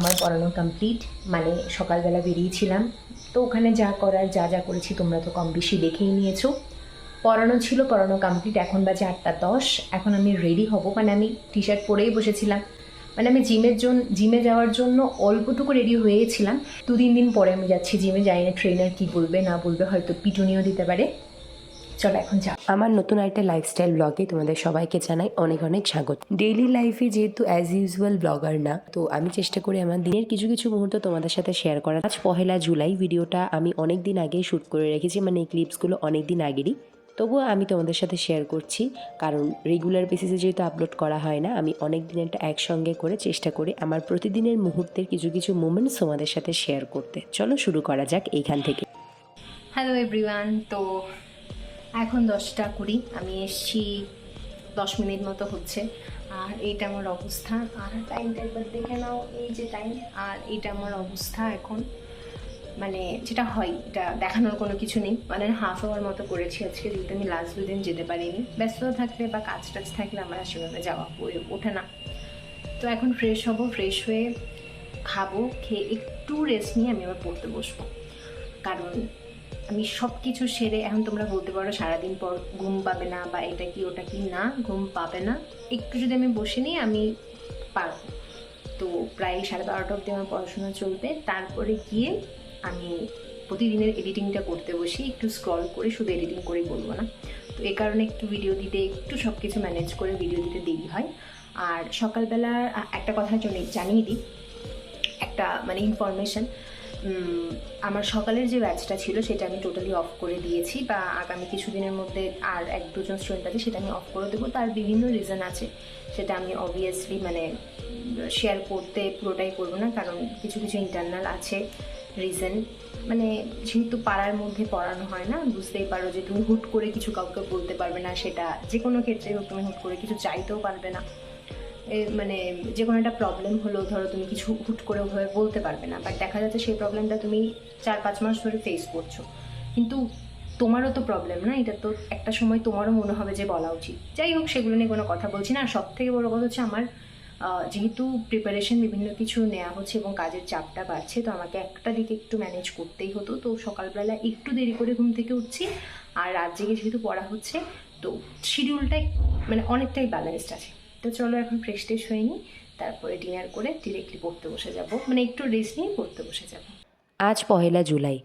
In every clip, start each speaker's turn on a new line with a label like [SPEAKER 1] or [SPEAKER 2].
[SPEAKER 1] আমার পড়ানো কমপ্লিট, মানে সকালবেলা বেরিয়েছিলাম। তো ওখানে যা করার যা যা করেছি তোমরা তো কম বেশি দেখেই নিয়েছো। পড়ানো ছিল, পড়ানো কমপ্লিট। এখন বাজে 8:10। এখন আমি রেডি হব, মানে আমি টি শার্ট পরেই বসেছিলাম। মানে আমি জিমে যাওয়ার জন্য অল্পটুকু রেডি হয়েছিলাম। 2-3 দিন পরে আমি যাচ্ছি জিমে। যাই না ট্রেনার কী বলবে না বলবে, হয়তো পিটুনিও দিতে পারে। চলো এখন যাও।
[SPEAKER 2] আমার নতুন একটা লাইফস্টাইল ব্লগে তোমাদের সবাইকে জানাই অনেক অনেক স্বাগত। ডেইলি লাইফে যেহেতু অ্যাজ ইউজুয়াল ব্লগার না, তো আমি চেষ্টা করি আমার দিনের কিছু কিছু মুহূর্ত তোমাদের সাথে শেয়ার করার। আজ 1 জুলাই। ভিডিওটা আমি অনেক দিন আগেই শ্যুট করে রেখেছি, মানে এই ক্লিপসগুলো অনেক দিন আগেরই। তবুও আমি তোমাদের সাথে শেয়ার করছি, কারণ রেগুলার বেসিসে যেহেতু আপলোড করা হয় না, আমি অনেক দিনেরটা একসঙ্গে করে চেষ্টা করি আমার প্রতিদিনের মুহূর্তের কিছু কিছু মোমেন্টস তোমাদের সাথে শেয়ার করতে। চলো শুরু করা যাক এইখান থেকে।
[SPEAKER 1] হ্যালো এভরিওয়ান, তো এখন 10:20, আমি এসছি 10 মিনিট মতো হচ্ছে। আর এইটা আমার অবস্থা। আর টাইমটা একবার দেখে নাও, এই যে টাইম। আর এইটা আমার অবস্থা এখন, মানে যেটা হয় এটা দেখানোর কোনো কিছু নেই। মানে হাফ আওয়ার মতো করেছি আজকে, যেহেতু আমি লাস্ট 2 দিন যেতে পারিনি। ব্যস্ততা থাকলে বা কাজ টাজ থাকলে আমার সেভাবে যাওয়া হয়ে ওঠে না। তো এখন ফ্রেশ হব, ফ্রেশ হয়ে খাবো, খেয়ে একটু রেস্ট নিয়ে আমি আবার পড়তে বসবো। কারণ আমি সব কিছু সেরে, এখন তোমরা বলতে পারো সারাদিন পর ঘুম পাবে না বা এটা কি ওটা কি, না ঘুম পাবে না। একটু যদি আমি বসে নিই আমি পারবো। তো প্রায় 12:30 অবধি আমার পড়াশোনা চলবে। তারপরে গিয়ে আমি প্রতিদিনের এডিটিংটা করতে বসি। একটু স্ক্রল করে, শুধু এডিটিং করেই বলবো না। তো এই কারণে একটু ভিডিও দিতে, একটু সব কিছু ম্যানেজ করে ভিডিও দিতে দেরি হয়। আর সকালবেলা একটা কথা জানিয়ে দিই, একটা মানে ইনফরমেশন। আমার সকালের যে ব্যাচটা ছিল সেটা আমি টোটালি অফ করে দিয়েছি, বা আগামী কিছুদিনের মধ্যে আর 1-2 জন স্টুডেন্ট আছে, সেটা আমি অফ করে দেবো। তার বিভিন্ন রিজন আছে, সেটা আমি অবভিয়াসলি মানে শেয়ার করতে পুরোটাই করবো না, কারণ কিছু কিছু ইন্টারনাল আছে রিজন। মানে যেহেতু পাড়ার মধ্যে পড়ানো হয় না, বুঝতেই পারো যে তুমি হুট করে কিছু কাউকে বলতে পারবে না। সেটা যে কোনো ক্ষেত্রে হোক, তুমি হুট করে কিছু চাইতেও পারবে না। মানে যে কোনো একটা প্রবলেম হলো, ধরো তুমি কিছু হুট করে ওভাবে বলতে পারবে না, বাট দেখা যাচ্ছে সেই প্রবলেমটা তুমি 4-5 মাস ধরে ফেস করছো। কিন্তু তোমারও তো প্রবলেম না, এটা তো একটা সময় তোমারও মনে হবে যে বলা উচিত। যাই হোক, সেগুলো নিয়ে কোনো কথা বলছি না। আর সব থেকে বড়ো কথা হচ্ছে, আমার যেহেতু প্রিপারেশন বিভিন্ন কিছু নেওয়া হচ্ছে এবং কাজের চাপটা বাড়ছে, তো আমাকে একটা দিকে একটু ম্যানেজ করতেই হতো। তো সকালবেলা একটু দেরি করে ঘুম থেকে উঠছি, আর রাত জেগে যেহেতু পড়া হচ্ছে, তো শিডিউলটাই মানে অনেকটাই ব্যালেন্সড আছে। তো চলো এখন ফ্রেশ ট্রেশ হয়ে নিই, তারপরে ডিনার করে ডিরেক্টলি পড়তে বসে যাব, মানে একটু রেস্ট নিয়ে পড়তে বসে যাব।
[SPEAKER 2] আজ 1 জুলাই।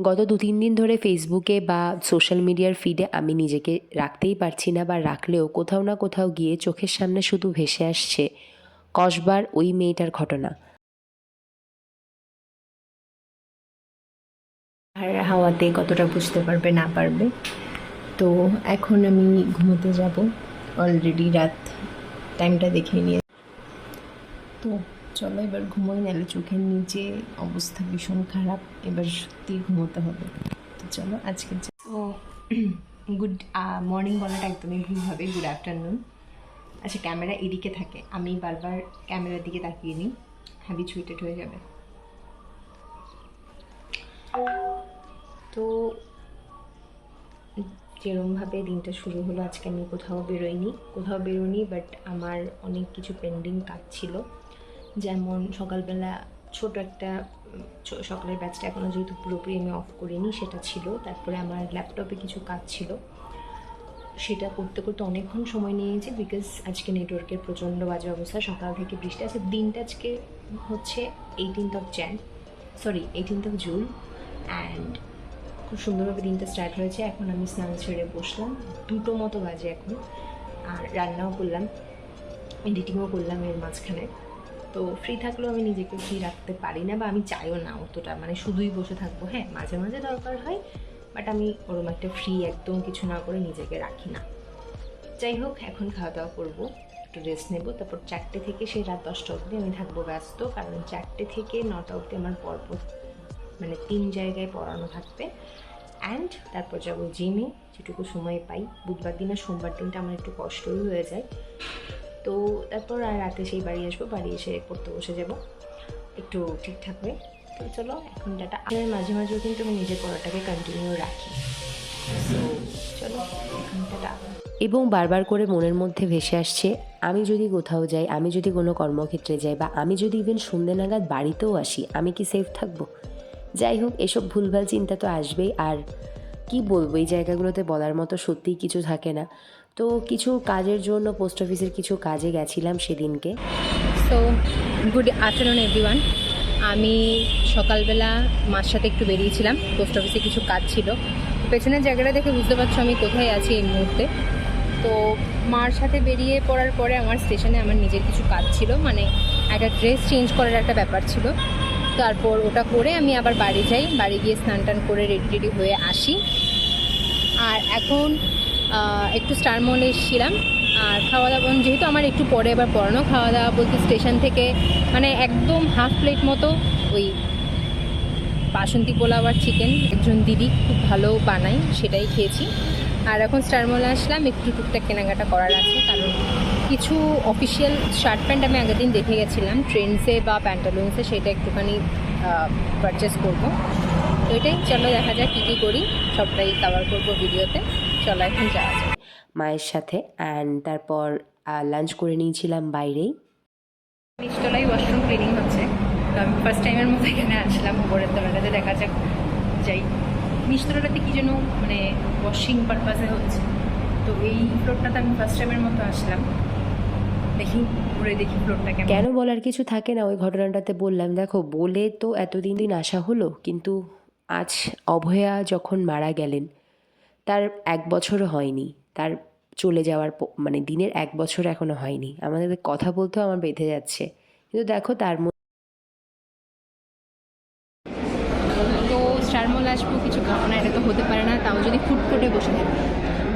[SPEAKER 2] গত 2-3 দিন ধরে ফেসবুকে বা সোশ্যাল মিডিয়ার ফিডে আমি নিজেকে রাখতেই পারছি না, বা রাখলেও কোথাও না কোথাও গিয়ে চোখের সামনে শুধু ভেসে আসছে কসবার ওই মেয়েটার ঘটনা।
[SPEAKER 1] আর হাওয়াতে কতটা বুঝতে পারবে না পারবে। তো এখন আমি ঘুমোতে যাব, অলরেডি রাত টাইমটা দেখে নিয়ে। তো চলো এবার ঘুমোই, নাহলে চোখের নিচে অবস্থা ভীষণ খারাপ। এবার সত্যি ঘুমোতে হবে। তো চলো আজকে ও গুড মর্নিং বলাটা একদমই ভুল হবে, গুড আফটারনুন। আচ্ছা, ক্যামেরা এদিকে থাকে, আমি বারবার ক্যামেরার দিকে তাকিয়ে নিই, হ্যাবিচুয়েটেড হয়ে যাবে। তো যেরমভাবে দিনটা শুরু হলো, আজকে আমি কোথাও বেরোইনি, বাট আমার অনেক কিছু পেন্ডিং কাজ ছিল। যেমন সকালবেলা ছোট একটা সকালের ব্যাচটা এখনও যেহেতু পুরোপুরি আমি অফ করিনি, সেটা ছিল। তারপরে আমার ল্যাপটপে কিছু কাজ ছিল, সেটা করতে করতে অনেকক্ষণ সময় নিয়েছে, বিকজ আজকে নেটওয়ার্কের প্রচণ্ড বাজে অবস্থা। সকাল থেকে বৃষ্টি আছে। দিনটা আজকে হচ্ছে 18th জুন, অ্যান্ড খুব সুন্দরভাবে দিনটা স্টার্ট হয়েছে। এখন আমি স্নান ছেড়ে বসলাম, 2টো মতো বাজে এখন। আর রান্নাও করলাম, এডিটিংও করলাম এর মাঝখানে। তো ফ্রি থাকলেও আমি নিজেকে ফ্রি রাখতে পারি না, বা আমি চাইও না অতটা, মানে শুধুই বসে থাকবো। হ্যাঁ, মাঝে মাঝে দরকার হয়, বাট আমি ওরকম একটা ফ্রি একদম কিছু না করে নিজেকে রাখি না। যাই হোক, এখন খাওয়া দাওয়া করবো, একটু রেস্ট নেবো। তারপর 4টে থেকে সেই রাত 10টা অবধি আমি থাকবো ব্যস্ত, কারণ 4টে থেকে 9টা অবধি আমার পরপর মানে 3 জায়গায় পড়ানো থাকবে। অ্যান্ড তারপর যাবো জিমে, যেটুকু সময় পাই। বুধবার দিন আর সোমবার দিনটা আমার একটু কষ্টই হয়ে যায়। তো তারপর আর রাতে সেই বাড়ি আসবো, বাড়ি এসে পড়তে বসে যাব একটু ঠিকঠাক হয়ে। তো চলো এখন ডাটা। মাঝে মাঝেও কিন্তু আমি নিজের পড়াটাকে কন্টিনিউ রাখি। তো চলো টাটা।
[SPEAKER 2] এবং বারবার করে মনের মধ্যে ভেসে আসছে, আমি যদি কোথাও যাই, আমি যদি কোনো কর্মক্ষেত্রে যাই, বা আমি যদি ইভেন সন্ধ্যে নাগাদ বাড়িতেও আসি, আমি কি সেফ থাকবো? যাই হোক, এসব ভুলভাল চিন্তা তো আসবেই। আর কি বলবো, এই জায়গাগুলোতে বলার মতো সত্যিই কিছু থাকে না। তো কিছু কাজের জন্য পোস্ট অফিসের কিছু কাজে গেছিলাম সেদিনকে।
[SPEAKER 1] So good afternoon everyone. আমি সকালবেলা মার সাথে একটু বেরিয়েছিলাম, পোস্ট অফিসে কিছু কাজ ছিল। পেছনের জায়গাটা দেখে বুঝতে পারছো আমি কোথায় আছি এই মুহূর্তে। তো মার সাথে বেরিয়ে পড়ার পরে আমার স্টেশনে আমার নিজের কিছু কাজ ছিল, মানে একটা ড্রেস চেঞ্জ করার একটা ব্যাপার ছিল। তারপর ওটা করে আমি আবার বাড়ি যাই, বাড়ি গিয়ে স্নান টান করে রেডি হয়ে আসি। আর এখন একটু স্টার মলে এসেছিলাম। আর খাওয়া দাওয়া, যেহেতু আমার একটু পরে আবার পড়ানো, খাওয়া দাওয়া বলতে স্টেশন থেকে মানে একদম হাফ প্লেট মতো ওই বাসন্তী পোলাও আর চিকেন একজন দিদি খুব ভালো বানায়, সেটাই খেয়েছি। আর এখন স্টার মলে আসলাম, একটু টুকটাক কেনাকাটা করার আছে, কারণ কিছু অফিসিয়াল শার্ট প্যান্ট আমি আগের দিন দেখে গেছিলাম ট্রেন্ডসে বা প্যান্টালুন্সে, সেটা একটুখানি পারচেস করবো। তো এটাই, চলো দেখা যাক কী কী করি, সবটাই কভার করবো ভিডিওতে। চলো এখন যাওয়া যায়
[SPEAKER 2] মায়ের সাথে। অ্যান্ড তারপর লাঞ্চ করে নিয়েছিলাম বাইরেই।
[SPEAKER 1] নিচতলায় ওয়াশরুম ক্লিনিং হচ্ছে, তো আমি ফার্স্ট টাইমের মতো এখানে আসলাম। উপরের তলাটাতে দেখা যাক যাই। নিচতলাটাতে কি যেন মানে ওয়াশিং পারপাসে হচ্ছে, তো এই ফ্লোরটাতে আমি ফার্স্ট টাইমের মতো আসলাম। দেখি ঘুরে দেখি ফ্লোরটা কেমন।
[SPEAKER 2] কেন বলার কিছু থাকে না, ওই ঘটনাটাতে বললাম, দেখো বলে তো এতদিন আসা হলো, কিন্তু আজ অভয়া যখন মারা গেলেন, তার 1 বছরও হয়নি। তার চলে যাওয়ার মানে দিনের 1 বছর এখনো হয়নি। আমাদের কথা বলতেও আমার বেঁধে যাচ্ছে, কিন্তু দেখো তার
[SPEAKER 1] তো স্টার মল আসবো, কিছু খাবো না, এটা তো হতে পারে না, তাও যদি ফুড কোর্টে বসে থাকি।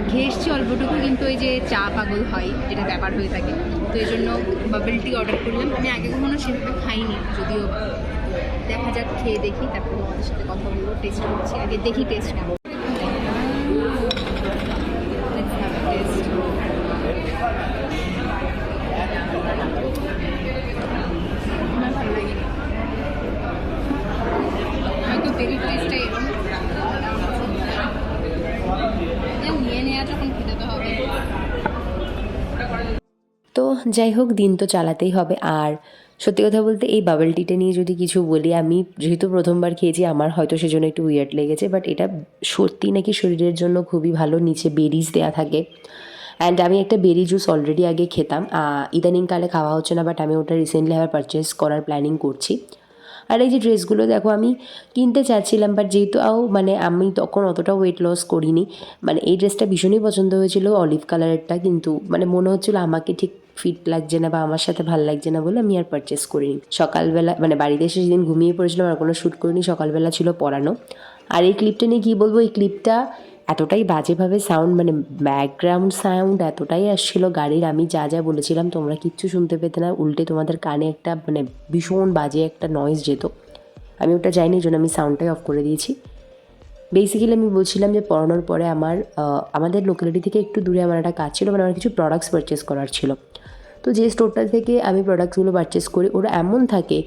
[SPEAKER 1] খেয়ে এসছি অল্পটুকু, কিন্তু ওই যে চা পাগল হয় যেটা ব্যাপার হয়ে থাকে, তো এই জন্য বাবল টি অর্ডার করলাম। আমি আগে কখনো সেভাবে খাইনি যদিও, দেখা যাক, খেয়ে দেখি, তারপর তোমাদের সাথে কথা বলবো। টেস্ট করছি, আগে দেখি টেস্ট কেমন। আমার ভালো লাগে, হয়তো বেরি টেস্টটা এরকম নিয়ে নেওয়া, যখন খেতে তো হবে।
[SPEAKER 2] তো যাই হোক, দিন তো চালাতেই হবে। আর সত্যি কথা বলতে এই বাবল টিটা নিয়ে যদি কিছু বলি, আমি যেহেতু প্রথমবার খেয়েছি, আমার হয়তো সেজন্য একটু উইয়ার্ড লেগেছে, বাট এটা সত্যি নাকি শরীরের জন্য খুবই ভালো। নিচে বেরিজ দেওয়া থাকে। অ্যান্ড আমি একটা বেরি জুস অলরেডি আগে খেতাম, ইদানিংকালে খাওয়া হচ্ছে না, বাট আমি ওটা রিসেন্টলি আবার পারচেস করার প্ল্যানিং করছি। আর এই যে ড্রেসগুলো দেখো, আমি কিনতে চাচ্ছিলাম, বাট যেহেতু মানে আমি তখন অতটা ওয়েট লস করিনি, মানে এই ড্রেসটা ভীষণই পছন্দ হয়েছিল, অলিভ কালারেরটা, কিন্তু মানে মনে হচ্ছিলো আমাকে ঠিক ফিট লাগছে না বা আমার সাথে ভাল লাগছে না বলে আমি আর পারচেস করিনি। সকালবেলা মানে বাড়িতে এসে সেদিন ঘুমিয়ে পড়েছিলাম, আর কোনো শ্যুট করিনি, সকালবেলা ছিল পরানো। আর এই ক্লিপটা নিয়ে কী বলবো, এই ক্লিপটা এতটাই বাজেভাবে সাউন্ড, মানে ব্যাকগ্রাউন্ড সাউন্ড এতটাই আসছিলো গাড়ির, আমি যা যা বলেছিলাম তোমরা কিচ্ছু শুনতে পেতে না, উল্টে তোমাদের কানে একটা মানে ভীষণ বাজে একটা নয়েজ যেত। আমি ওটা চাইনি, এই জন্য আমি সাউন্ডটাই অফ করে দিয়েছি। বেসিক্যালি আমি বলছিলাম যে পড়ানোর পরে আমাদের লোকালিটি থেকে একটু দূরে আমার একটা কাজ ছিল, মানে আমার কিছু প্রোডাক্টস পারচেস করার ছিল। তো যে স্টোরটা থেকে আমি প্রোডাক্টসগুলো পারচেস করি, ওরা এমন থাকে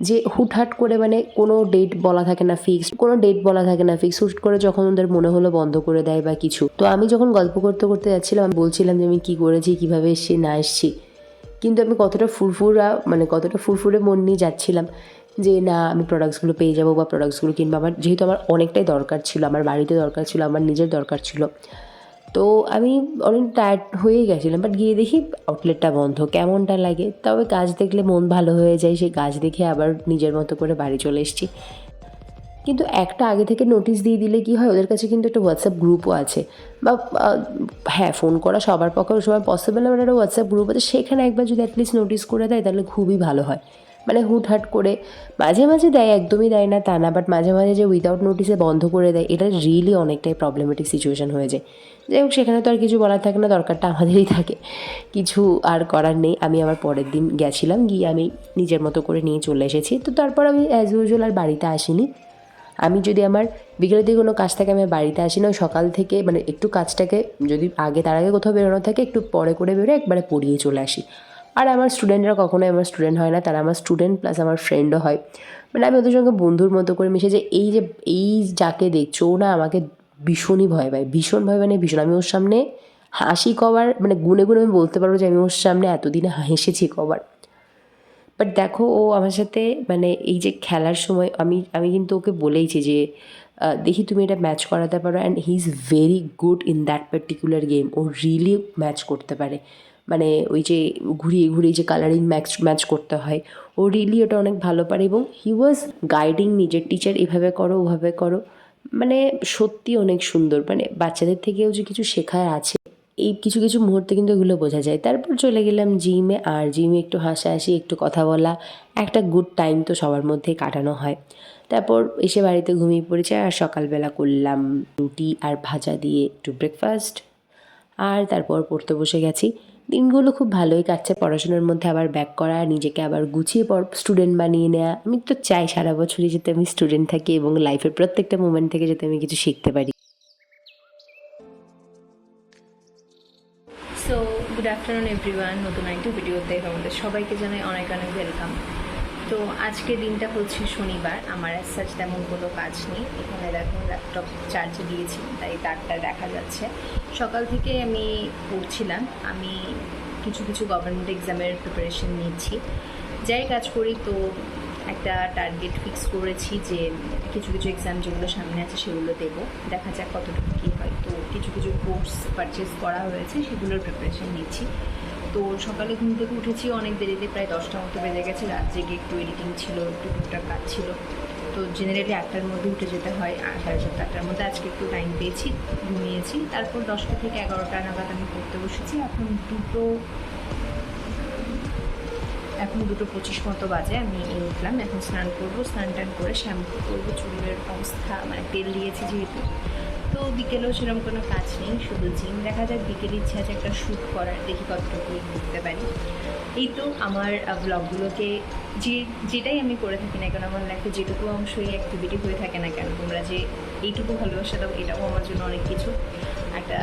[SPEAKER 2] যে হুটহাট করে, মানে কোনো ডেট বলা থাকে না ফিক্সড, হুট করে যখন ওদের মনে হলো বন্ধ করে দেয় বা কিছু। তো আমি যখন গল্প করতে করতে যাচ্ছিলাম, আমি বলছিলাম যে আমি কী করেছি, কীভাবে এসছি না এসছি, কিন্তু আমি কতটা ফুরফুরে মন নিয়ে যাচ্ছিলাম যে না, আমি প্রোডাক্টসগুলো পেয়ে যাবো বা প্রোডাক্টসগুলো কিনবো। যেহেতু আমার অনেকটাই দরকার ছিল, আমার বাড়িতে দরকার ছিল, আমার নিজের দরকার ছিল, তো আমি অনেক টায়ার্ড হয়েই গেছিলাম। বাট গিয়ে দেখি আউটলেটটা বন্ধ, কেমনটা লাগে। তবে গাছ দেখলে মন ভালো হয়ে যায়, সেই গাছ দেখে আবার নিজের মতো করে বাড়ি চলে এসেছি। কিন্তু একটা আগে থেকে নোটিশ দিয়ে দিলে কি হয়, ওদের কাছে কিন্তু একটা হোয়াটসঅ্যাপ গ্রুপও আছে, বা হ্যাঁ, ফোন করা সবার পক্ষে ওই সময় পসিবল না, বাট একটা হোয়াটসঅ্যাপ গ্রুপ আছে, সেখানে একবার যদি অ্যাটলিস্ট নোটিস করে দেয় তাহলে খুবই ভালো হয়। মানে হুটহাট করে মাঝে মাঝে দেয়, একদমই দেয় না তা না, বাট মাঝে মাঝে যে উইদাউট নোটিসে বন্ধ করে দেয়, এটা রিয়েলি অনেকটাই প্রবলেমেটিক সিচুয়েশান হয়ে যায়। যাই হোক, সেখানে তো আর কিছু বলার থাকে না, দরকারটা আমাদেরই থাকে, কিছু আর করার নেই। আমি আবার পরের দিন গেছিলাম, গিয়ে আমি নিজের মতো করে নিয়ে চলে এসেছি। তো তারপর আমি অ্যাজ ইউজুয়াল আর বাড়িতে আসিনি। আমি যদি আমার বিকেলের দিকে কোনো কাজ থাকে, আমি বাড়িতে আসি না, ওই সকাল থেকে মানে একটু কাজটাকে যদি তার আগে কোথাও বেরোনো থাকে, একটু পরে করে বেরোয়, একবারে পড়িয়ে চলে আসি। আর আমার স্টুডেন্টরা কখনোই আমার স্টুডেন্ট হয় না, তারা আমার স্টুডেন্ট প্লাস আমার ফ্রেন্ডও হয়। মানে আমি ওদের সঙ্গে বন্ধুর মতো করে মিশে, যে এই যাকে দেখছো, ও না আমাকে ভীষণই ভয় পাই, ভীষণ ভয়, মানে ভীষণ। আমি ওর সামনে হাসি কবার, মানে গুনে গুনে আমি বলতে পারবো যে আমি ওর সামনে এতদিনে হেসেছি কবার। বাট দেখো, ও আমার সাথে মানে এই যে খেলার সময় আমি কিন্তু ওকে বলেইছি যে দেখি তুমি এটা ম্যাচ করাতে পারো, and he is very good in that particular game. ও রিয়েলি ম্যাচ করতে পারে, মানে ওই যে ঘুরিয়ে ঘুরিয়ে যে কালারিং ম্যাচ করতে হয়, ও রিয়েলি ওটা অনেক ভালো পারে। এবং হি ওয়াজ গাইডিং নিজের টিচার, এভাবে করো ওভাবে করো, মানে সত্যি অনেক সুন্দর। মানে বাচ্চাদের থেকেও যে কিছু শেখার আছে এই কিছু কিছু মুহূর্তে কিন্তু এগুলো বোঝা যায়। তারপর চলে গেলাম জিমে, আর জিমে একটু হাসাহাসি, একটু কথা বলা, একটা গুড টাইম তো সবার মধ্যেই কাটানো হয়। তারপর এসে বাড়িতে ঘুমিয়ে পড়েছে, আর সকালবেলা করলাম রুটি আর ভাজা দিয়ে একটু ব্রেকফাস্ট, আর তারপর পড়তে বসে গেছি। দিনগুলো খুব ভালোই কাটছে, পড়াশোনার মধ্যে আবার ব্যাক করা, নিজেকে আবার গুছিয়ে স্টুডেন্ট বানিয়ে নেওয়া। আমি তো চাই সারা বছরই যাতে আমি স্টুডেন্ট থাকি এবং লাইফের প্রত্যেকটা মোমেন্ট থেকে যাতে আমি কিছু শিখতে পারি।
[SPEAKER 1] সো গুড আফটারনুন এভরিওয়ান, নতুন একটা ভিডিওতে তোমাদের সবাইকে জানাই অনেক অনেক ওয়েলকাম। তো আজকে দিনটা হচ্ছে শনিবার, আমার অ্যাজ সাচ তেমন কোনো কাজ নেই। এখানে দেখো ল্যাপটপ চার্জে দিয়েছি, তাই তারটা দেখা যাচ্ছে। সকাল থেকে আমি পড়ছিলাম, আমি কিছু কিছু গভর্নমেন্ট এক্সামের প্রিপারেশন নিচ্ছি। যাই কাজ করি, তো একটা টার্গেট ফিক্স করেছি যে কিছু কিছু এক্সাম যেগুলো সামনে আছে সেগুলো দেবো, দেখা যাক কতটুকু কী হয়। তো কিছু কিছু কোর্স পারচেস করা হয়েছে, সেগুলোর প্রিপারেশন নিচ্ছি। তো সকালে ঘুম থেকে উঠেছি অনেক দেরিতে, প্রায় 10টার মতো বেজে গেছে। রাত জেগে একটু এডিটিং ছিল, একটু টুকটাক কাজ ছিল। তো জেনারেলি 8টার মধ্যে উঠে যেতে হয়, 7:30-8টার মধ্যে আজকে একটু টাইম পেয়েছি, ঘুমিয়েছি। তারপর 10টা থেকে 11টা নাগাদ আমি পড়তে বসেছি। এখন 2:25 মতো বাজে, আমি উঠলাম। এখন স্নান করবো, স্নান টান করে শ্যাম্পু করবো। চুলের অবস্থা, মানে তেল দিয়েছি যেহেতু। তো বিকেলেও সেরকম কোনো কাজ নেই, শুধু জিম। দেখা যাক, বিকেলে ইচ্ছা আছে একটা শ্যুট করার, দেখি কতটুকু করতে পারি। এই তো আমার ব্লগগুলোকে যেটাই আমি করে থাকি না কেন, আমার লাইফে যেটুকু অংশই অ্যাক্টিভিটি হয়ে থাকে না কেন, তোমরা যে এইটুকু ভালোবাসা দাও, এটাও আমার জন্য অনেক কিছু। একটা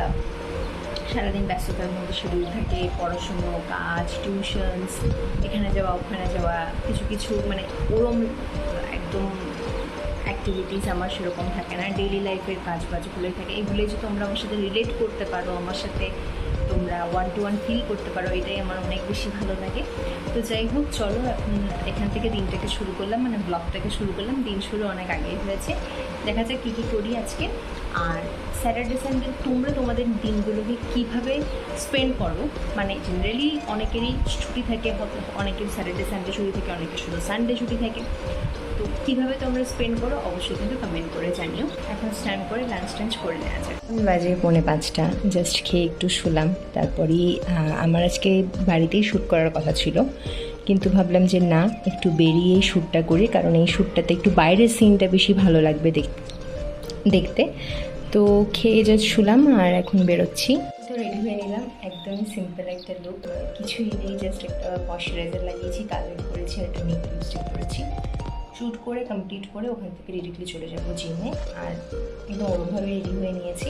[SPEAKER 1] সারাদিন ব্যস্ততার মধ্যে শিডিউল থাকে, পড়াশুনো, কাজ, টিউশনস, এখানে যাওয়া ওখানে যাওয়া, কিছু কিছু মানে ওরম একদম অ্যাক্টিভিটিস আমার সেরকম থাকে না। ডেইলি লাইফের কাজবাজগুলোই থাকে। এগুলোই যে তোমরা আমার সাথে রিলেট করতে পারো, আমার সাথে তোমরা 1-to-1 ফিল করতে পারো, এটাই আমার অনেক বেশি ভালো লাগে। তো যাই হোক, চলো এখন এখান থেকে দিনটাকে শুরু করলাম, মানে ব্লগটাকে শুরু করলাম। দিন শুরু অনেক আগেই হয়েছে, দেখা যাক কী কী করি আজকে। আর স্যাটারডে সানডে তোমরা তোমাদের দিনগুলোকে কীভাবে স্পেন্ড করো, মানে জেনারেলি অনেকেরই ছুটি থাকে, অনেকের স্যাটারডে সানডে ছুটি থাকে, অনেকের শুধু সানডে ছুটি থাকে। তো কীভাবে তোমরা স্পেন্ড করো অবশ্যই কিন্তু কমেন্ট করে জানিও। এখন স্নান করে লাঞ্চ টাঞ্চ করে নেওয়া যাক। বাজে 4:45, জাস্ট খেয়ে একটু শুলাম। তারপরেই আমার আজকে বাড়িতেই শ্যুট করার কথা ছিল, কিন্তু ভাবলাম যে না, একটু বেরিয়েই শ্যুটটা করি, কারণ এই শ্যুটটাতে একটু বাইরের সিনটা বেশি ভালো লাগবে দেখতে। তো খেয়ে জাস্ট শুলাম আর এখন বেরোচ্ছি। তো রেডি হয়ে নিলাম, একদমই সিম্পল একটা লুক, কিছুই নেই, জাস্ট একটা ময়শ্চারাইজার লাগিয়েছি, কালার করেছি, আর একটা নিউ লিপস্টিক করেছি। শ্যুট করে কমপ্লিট করে ওখান থেকে ডিরেক্টলি চলে যাবো জিমে। আর একদম ওরমভাবে রেডি হয়ে নিয়েছি।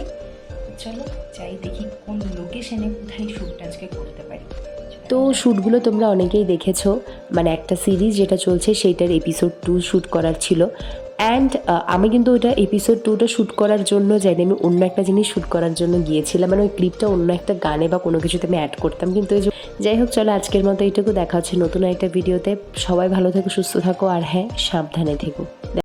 [SPEAKER 1] চলো যাই, দেখি কোন লোকেশানে কোথায় শ্যুটটা আজকে করতে পারি।
[SPEAKER 2] তো শ্যুটগুলো তোমরা অনেকেই দেখেছো, মানে একটা সিরিজ যেটা চলছে সেইটার এপিসোড 2 শ্যুট করার ছিল। অ্যান্ড আমি কিন্তু ওইটা এপিসোড 2টা শ্যুট করার জন্য যাইনি, আমি অন্য একটা জিনিস শ্যুট করার জন্য গিয়েছিলাম, মানে ওই ক্লিপটা অন্য একটা গানে বা কোনো কিছুতে আমি অ্যাড করতাম। কিন্তু যাই হোক, চলো আজকের মতো এইটুকু, দেখা হচ্ছে নতুন একটা ভিডিওতে। সবাই ভালো থেকো, সুস্থ থাকো, আর হ্যাঁ, সাবধানে থেকো।